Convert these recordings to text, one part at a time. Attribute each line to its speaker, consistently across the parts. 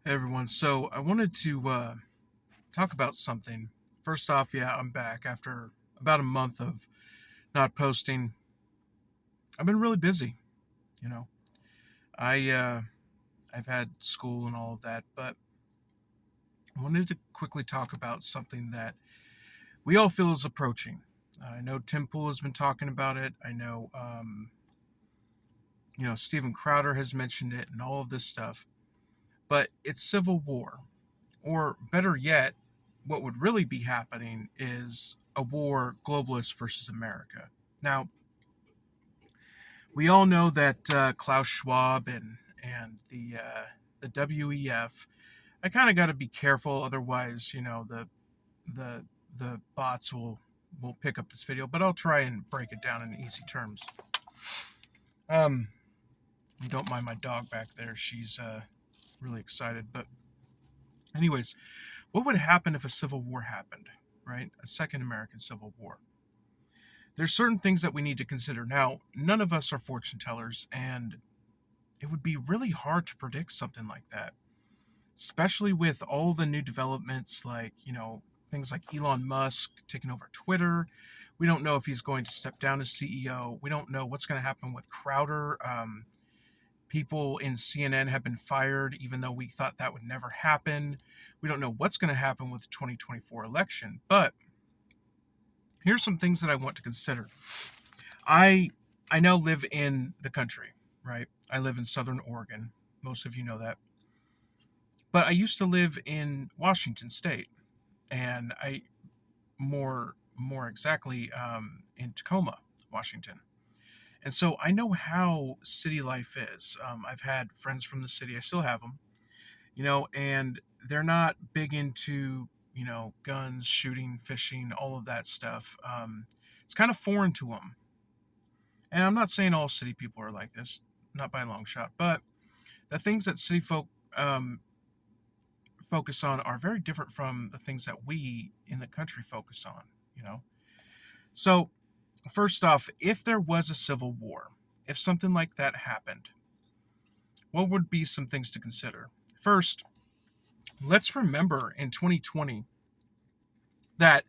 Speaker 1: Hey everyone, so I wanted to talk about something. First off, yeah, I'm back after about a month of not posting. I've been really busy, you know. I've had school and all of that, but I wanted to quickly talk about something that we all feel is approaching. I know Tim Pool has been talking about it. I know, Stephen Crowder has mentioned it and all of this stuff. But it's civil war. Or better yet, what would really be happening is a war, globalist versus America. Now, we all know that Klaus Schwab and the WEF. I kind of got to be careful, otherwise, the the bots will pick up this video. But I'll try and break it down in easy terms. Um, don't mind my dog back there; she's really excited. But anyways, what would happen if a civil war happened? Right, a second American Civil War. There's certain things that we need to consider. Now, none of us are fortune tellers, and it would be really hard to predict something like that, especially with all the new developments like, things like Elon Musk taking over Twitter. We don't know if he's going to step down as CEO. We don't know what's going to happen with Crowder. People in CNN have been fired, even though we thought that would never happen. We don't know what's going to happen with the 2024 election. But here's some things that I want to consider. I I now live in the country, right? I live in Southern Oregon. Most of you know that. But I used to live in Washington State, and I more exactly in Tacoma, Washington. And so I know how city life is. I've had friends from the city. I still have them, and they're not big into guns, shooting, fishing, all of that stuff. It's kind of foreign to them. And I'm not saying all city people are like this, not by a long shot, but the things that city folk focus on are very different from the things that we in the country focus on, you know? So, first off, if there was a civil war, if something like that happened, what would be some things to consider? First, let's remember in 2020 that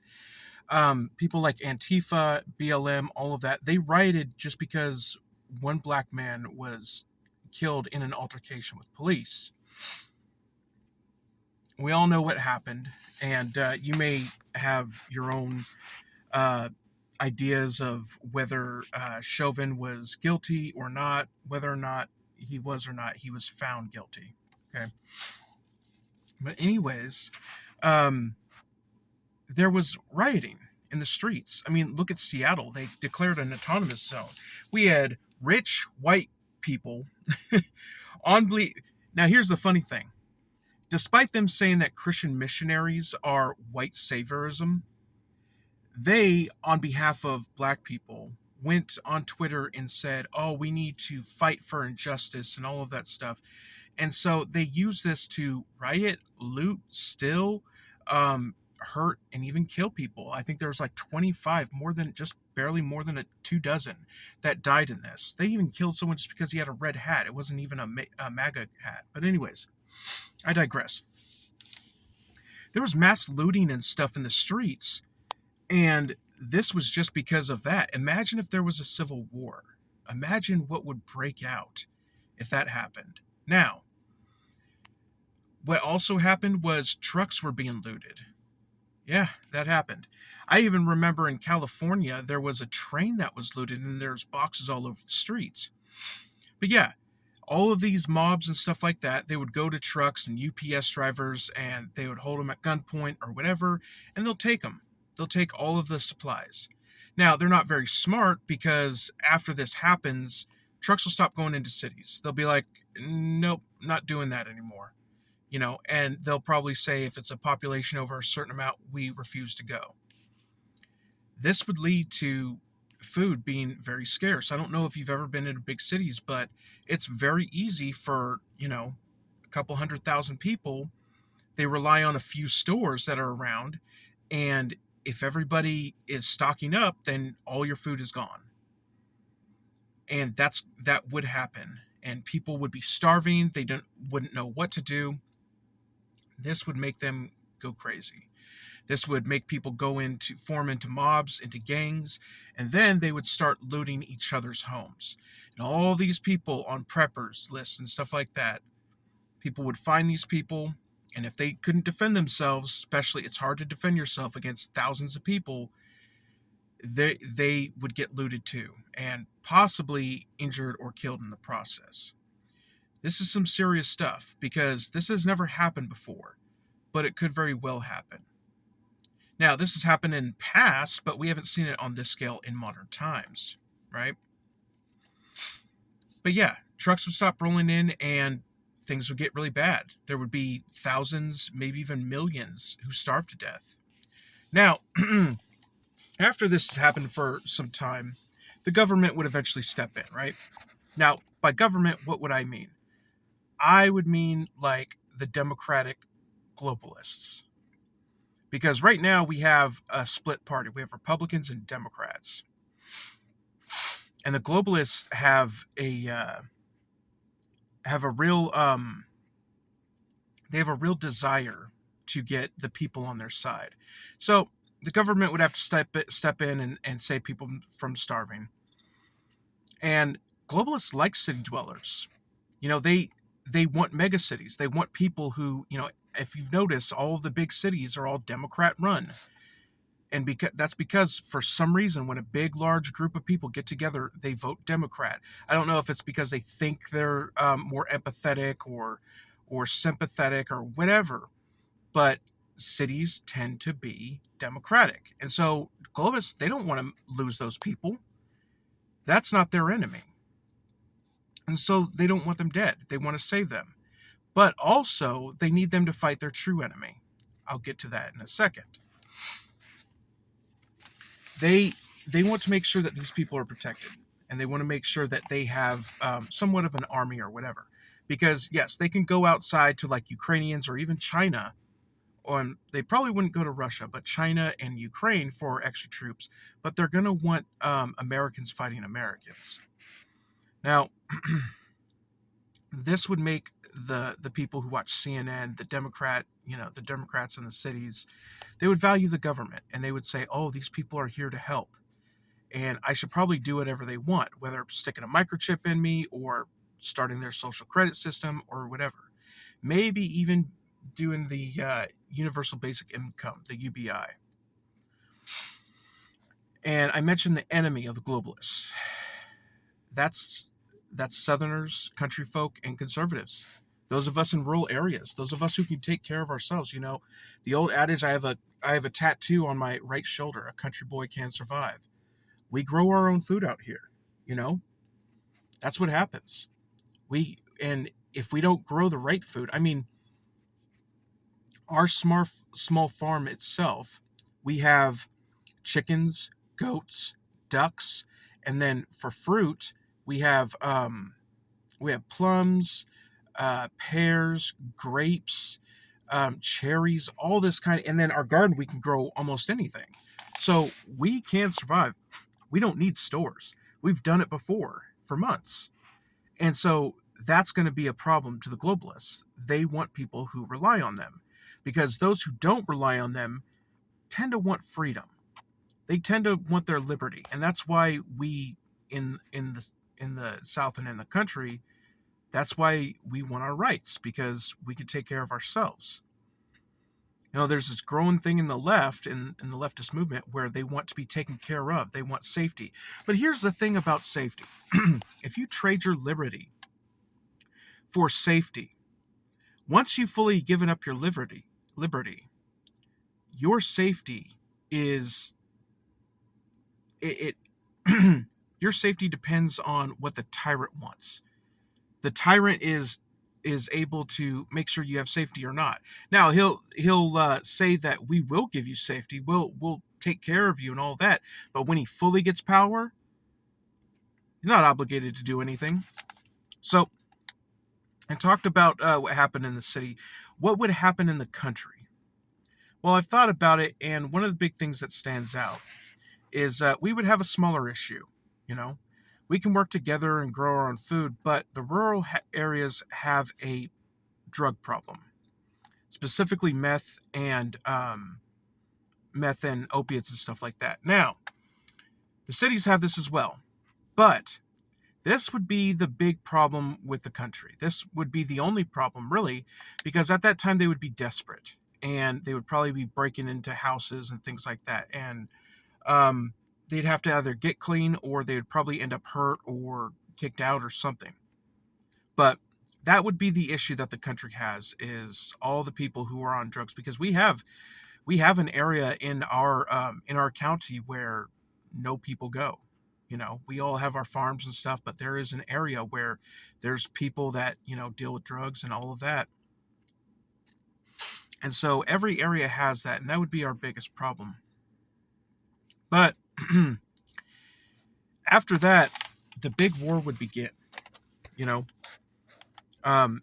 Speaker 1: people like Antifa, BLM, all of that, they rioted just because one black man was killed in an altercation with police. We all know what happened, and you may have your own uh, ideas of whether Chauvin was guilty or not, whether or not he was or not, he was found guilty. Okay. But, anyways, um, there was rioting in the streets. I mean, look at Seattle. They declared an autonomous zone. We had rich white people on ble. Now, here's the funny thing. Despite them saying that Christian missionaries are white saviorism, they, on behalf of black people, went on Twitter and said, oh, we need to fight for injustice and all of that stuff. And so they use this to riot, loot, steal, hurt, and even kill people. I think there was like 25, more than just barely more than 2 dozen that died in this. They even killed someone just because he had a red hat. It wasn't even a MAGA hat. But anyways, I digress. There was mass looting and stuff in the streets, and this was just because of that. Imagine if there was a civil war. Imagine what would break out if that happened. Now, what also happened was trucks were being looted. Yeah, that happened. I even remember in California, there was a train that was looted and there's boxes all over the streets. But yeah, all of these mobs and stuff like that, they would go to trucks and UPS drivers and they would hold them at gunpoint or whatever, and they'll take them. They'll take all of the supplies. Now, they're not very smart because after this happens, trucks will stop going into cities. They'll be like, nope, not doing that anymore. And they'll probably say if it's a population over a certain amount, we refuse to go. This would lead to food being very scarce. I don't know if you've ever been into big cities, but it's very easy for, a couple 100,000 people. They rely on a few stores that are around, and if everybody is stocking up, then all your food is gone. And that would happen, and people would be starving. They wouldn't know what to do. This would make them go crazy. This would make people form into mobs, into gangs, and then they would start looting each other's homes. And all these people on preppers lists and stuff like that, people would find these people, and if they couldn't defend themselves, especially it's hard to defend yourself against thousands of people, they would get looted too, and possibly injured or killed in the process. This is some serious stuff because this has never happened before, but it could very well happen. Now, this has happened in past, but we haven't seen it on this scale in modern times, right? But yeah, trucks would stop rolling in and things would get really bad. There would be thousands, maybe even millions who starved to death. Now, after this has happened for some time, the government would eventually step in, right? Now, by government, what would I mean? I would mean like the democratic globalists. Because right now we have a split party. We have Republicans and Democrats. And the globalists have a real they have a real desire to get the people on their side. So the government would have to step in and save people from starving. And globalists like city dwellers. You know, they want mega cities. They want people who, if you've noticed, all of the big cities are all Democrat run. And that's because for some reason when a big large group of people get together they vote Democrat. I don't know if it's because they think they're more empathetic or sympathetic or whatever, but cities tend to be Democratic, and so globalists, they don't want to lose those people. That's not their enemy, and so they don't want them dead. They want to save them, but also they need them to fight their true enemy. I'll get to that in a second. They want to make sure that these people are protected, and they want to make sure that they have somewhat of an army or whatever. Because yes, they can go outside to like Ukrainians or even China, or they probably wouldn't go to Russia, but China and Ukraine for extra troops. But they're going to want Americans fighting Americans. Now, this would make the people who watch CNN, the Democrats in the cities, they would value the government and they would say, "Oh, these people are here to help, and I should probably do whatever they want, whether sticking a microchip in me or starting their social credit system or whatever. Maybe even doing the Universal Basic Income, the UBI." And I mentioned the enemy of the globalists. That's Southerners, country folk, and conservatives. Those of us in rural areas, those of us who can take care of ourselves. The old adage, I have a tattoo on my right shoulder, a country boy can survive. We grow our own food out here, you know? That's what happens. And if we don't grow the right food, I mean, our small farm itself, we have chickens, goats, ducks, and then for fruit, we have plums, pears, grapes, cherries, all this kind of, and then our garden we can grow almost anything. So we can survive. We don't need stores. We've done it before for months. And so that's going to be a problem to the globalists. They want people who rely on them because those who don't rely on them tend to want freedom. They tend to want their liberty. And that's why we in the South and in the country, that's why we want our rights, because we can take care of ourselves. There's this growing thing in the left, in the leftist movement, where they want to be taken care of. They want safety. But here's the thing about safety. If you trade your liberty for safety, once you've fully given up your liberty, your safety is it your safety depends on what the tyrant wants. The tyrant is able to make sure you have safety or not. Now he'll say that we will give you safety, we'll take care of you and all that. But when he fully gets power, he's not obligated to do anything. So, I talked about what happened in the city. What would happen in the country? Well, I've thought about it, and one of the big things that stands out is we would have a smaller issue. You know, we can work together and grow our own food, but the rural areas have a drug problem. specifically meth and opiates and stuff like that. Now, the cities have this as well, but this would be the big problem with the country. This would be the only problem, really, because at that time they would be desperate and they would probably be breaking into houses and things like that. And um, they'd have to either get clean or they would probably end up hurt or kicked out or something. But that would be the issue that the country has is all the people who are on drugs because we have an area in our county where no people go. You know, we all have our farms and stuff, but there is an area where there's people that, deal with drugs and all of that. And so every area has that, and that would be our biggest problem. But after that, the big war would begin. You know, um,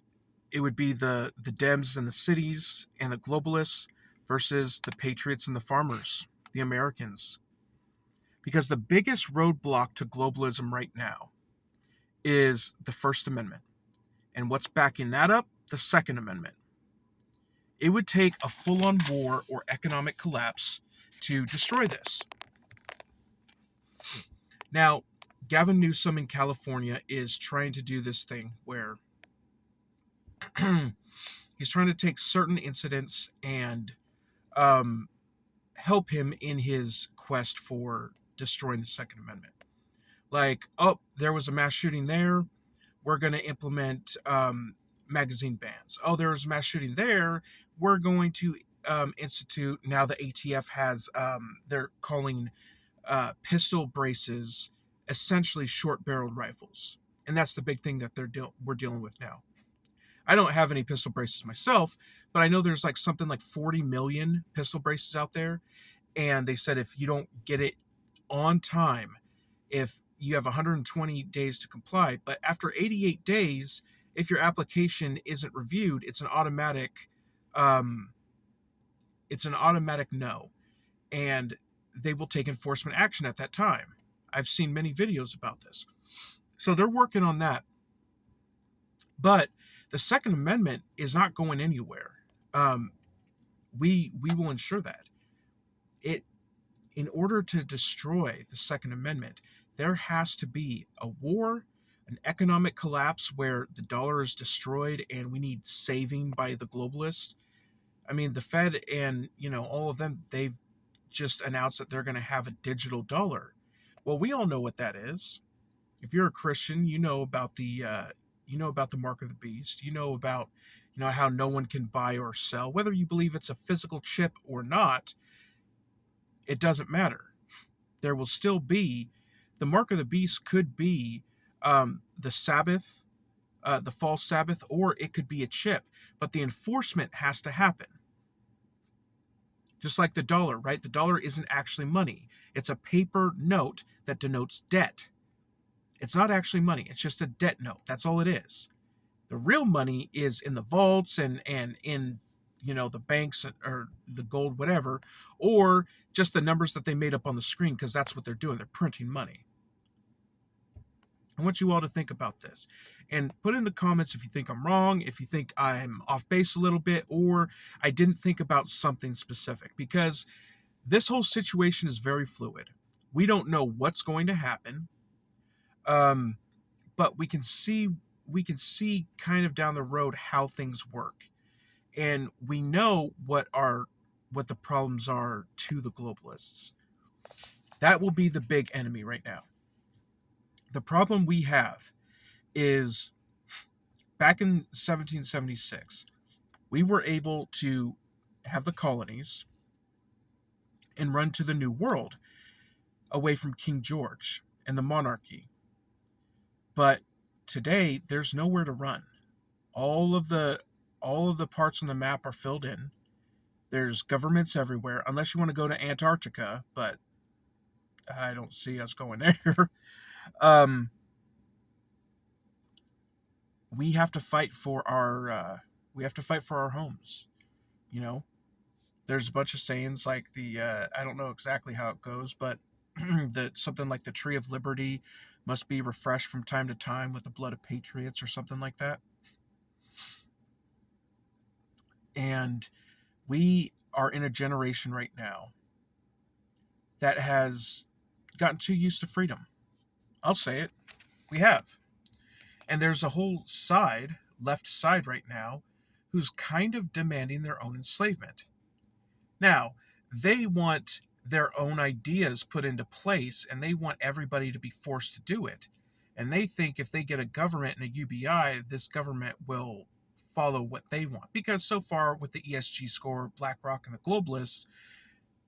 Speaker 1: it would be the Dems and the cities and the globalists versus the patriots and the farmers, the Americans. Because the biggest roadblock to globalism right now is the First Amendment. And what's backing that up? The Second Amendment. It would take a full on war or economic collapse to destroy this. Now, Gavin Newsom in California is trying to do this thing where he's trying to take certain incidents and um, help him in his quest for destroying the Second Amendment. Like, oh, there was a mass shooting there. We're going to implement magazine bans. Oh, there was a mass shooting there. We're going to institute, now the ATF has, they're calling pistol braces essentially short barreled rifles. And that's the big thing that we're dealing with now. I don't have any pistol braces myself, but I know there's like something like 40 million pistol braces out there. And they said if you don't get it on time, if you have 120 days to comply, but after 88 days, if your application isn't reviewed, um, it's an automatic no, and they will take enforcement action at that time. I've seen many videos about this, so they're working on that. But the Second Amendment is not going anywhere. Um, we will ensure that it in order to destroy the Second Amendment, there has to be a war, an economic collapse where the dollar is destroyed and we need saving by the globalists. I mean, the Fed and, all of them, they've just announced that they're going to have a digital dollar. Well, we all know what that is. If you're a Christian, you know about the mark of the beast. You know about, how no one can buy or sell, whether you believe it's a physical chip or not. It doesn't matter. There will still be the mark of the beast could be the Sabbath, the false Sabbath, or it could be a chip. But the enforcement has to happen. Just like the dollar, right? The dollar isn't actually money. It's a paper note that denotes debt. It's not actually money. It's just a debt note. That's all it is. The real money is in the vaults and in the banks or the gold, whatever, or just the numbers that they made up on the screen because that's what they're doing. They're printing money. I want you all to think about this and put in the comments if you think I'm wrong, if you think I'm off base a little bit, or I didn't think about something specific, because this whole situation is very fluid. We don't know what's going to happen, but we can see kind of down the road how things work, and we know what the problems are to the globalists. That will be the big enemy right now. The problem we have is back in 1776, we were able to have the colonies and run to the New World away from King George and the monarchy. But today, there's nowhere to run. All of the parts on the map are filled in. There's governments everywhere, unless you want to go to Antarctica, but I don't see us going there. um, we have to fight for our homes. You know, there's a bunch of sayings like I don't know exactly how it goes, but that something like the tree of liberty must be refreshed from time to time with the blood of patriots or something like that. And we are in a generation right now that has gotten too used to freedom. I'll say it. We have. And there's a whole side, left side right now, who's kind of demanding their own enslavement. Now, they want their own ideas put into place and they want everybody to be forced to do it. And they think if they get a government and a UBI, this government will follow what they want. Because so far with the ESG score, BlackRock and the globalists,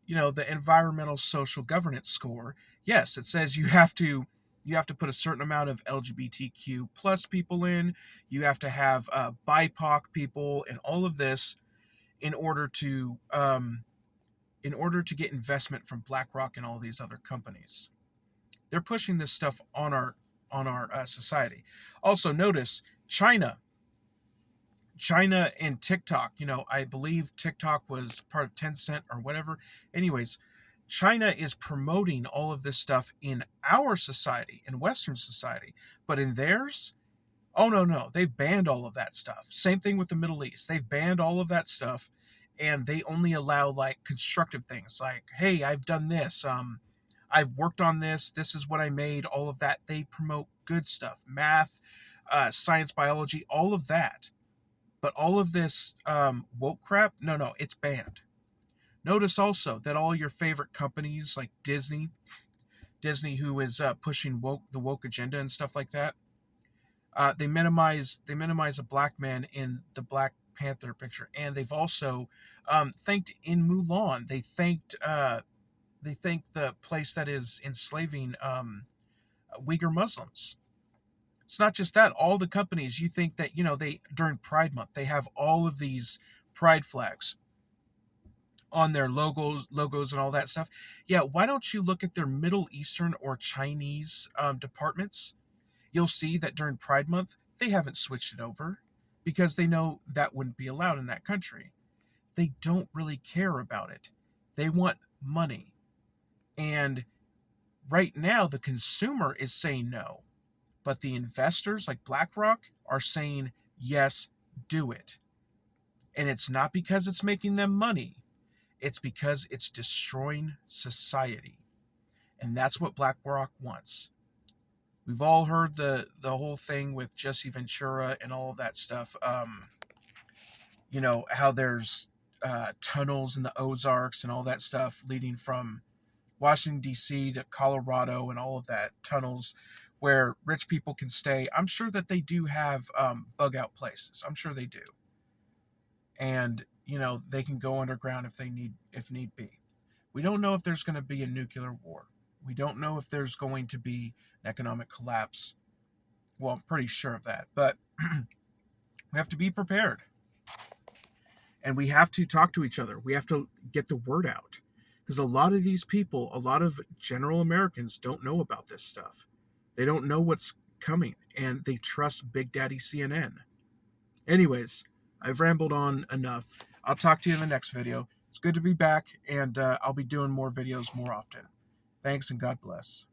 Speaker 1: the environmental social governance score, yes, it says you have to put a certain amount of LGBTQ plus people in, you have to have BIPOC people and all of this in order to get investment from BlackRock and all these other companies. They're pushing this stuff on our society. Also, notice China and TikTok. I believe TikTok was part of Tencent or whatever. Anyways, China is promoting all of this stuff in our society, in Western society, but in theirs, oh no, no, they've banned all of that stuff. Same thing with the Middle East. They've banned all of that stuff, and they only allow like constructive things, like, hey, I've done this. I've worked on this. This is what I made. All of that. They promote good stuff, math, science, biology, all of that. But all of this woke crap, no, no, it's banned. Notice also that all your favorite companies like Disney, who is pushing the woke agenda and stuff like that, they minimize a black man in the Black Panther picture, and they've also thanked in Mulan. They thanked the place that is enslaving Uyghur Muslims. It's not just that. All the companies, you think that they during Pride Month they have all of these pride flags on their logos and all that stuff. Yeah, why don't you look at their Middle Eastern or Chinese departments? You'll see that during Pride Month, they haven't switched it over because they know that wouldn't be allowed in that country. They don't really care about it. They want money. And right now, the consumer is saying no, but the investors like BlackRock are saying, yes, do it. And it's not because it's making them money, it's because it's destroying society. And that's what BlackRock wants. We've all heard the whole thing with Jesse Ventura and all of that stuff. How there's tunnels in the Ozarks and all that stuff leading from Washington D.C. to Colorado and all of that, tunnels where rich people can stay. I'm sure that they do have bug out places. I'm sure they do, and they can go underground if need be. We don't know if there's going to be a nuclear war. We don't know if there's going to be an economic collapse. Well, I'm pretty sure of that, but we have to be prepared. And we have to talk to each other. We have to get the word out. Because a lot of these people, a lot of general Americans don't know about this stuff. They don't know what's coming, and they trust Big Daddy CNN. Anyways, I've rambled on enough. I'll talk to you in the next video. It's good to be back, and I'll be doing more videos more often. Thanks, and God bless.